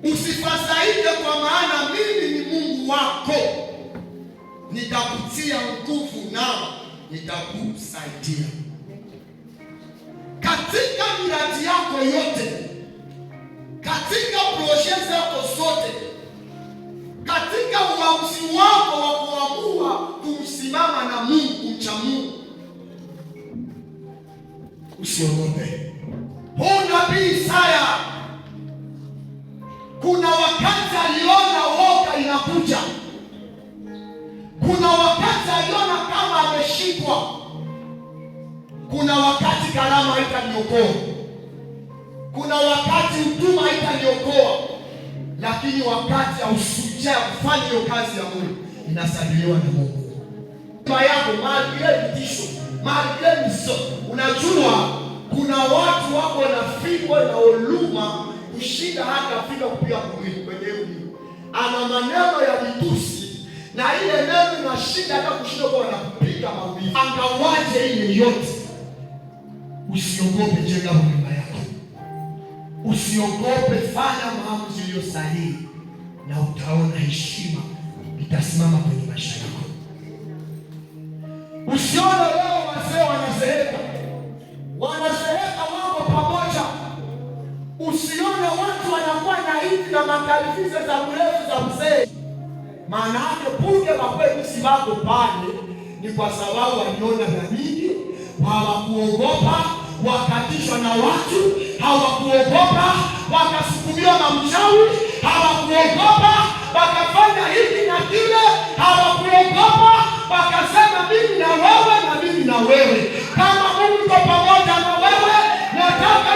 Usifadhaike, kwa maana mimi ni Mungu wako, nitakutia nguvu na nitakusaidia katika miradi yako yote, katika project zako zote, katika uamuzi wako wa kuamua kumsimama na Mungu, kumcha Mungu. Usiogope. Huu nabii Isaya, kuna wakati aliona woga inakuja, kuna wakati aliona kama ameshikwa, kuna wakati karama haitaniokoa, kuna wakati huduma haitaniokoa, lakini wakati au ushujaa kufanya hiyo kazi ya Mungu inasabiliwa na Mungu. Kwa yako malgré vitisho, malgré miso, unajua kuna watu wako na fimbo na uluma kushinda hata fika kupiga mwili kwenye uli. Ana maneno ya vitusi na ile neno inashinda hata kushinda kwa wanapiga maumivu. Angawaje ile yote, usiogope, jenga nyumba yako. Usiogope, fanya maamuzi yaliyo sahihi na utaona heshima itasimama kwenye maisha yako. Usione leo wazee wanazeeka wako pamoja. Usione watu wanakuwa na hivi na makalifiza za mrefu za mzee. Maana yake punge makwezi wako pale ni kwa sababu waliona dhamini, hawakuogopa, wakatishwa na watu, hawakuogopa, wakasukumiwa na mchawi, hawakuogopa, wakafanya hivi na kile, hawakuogopa, wakasema mimi na wewe na mimi na wewe. Kama Mungu pamoja na wewe, nataka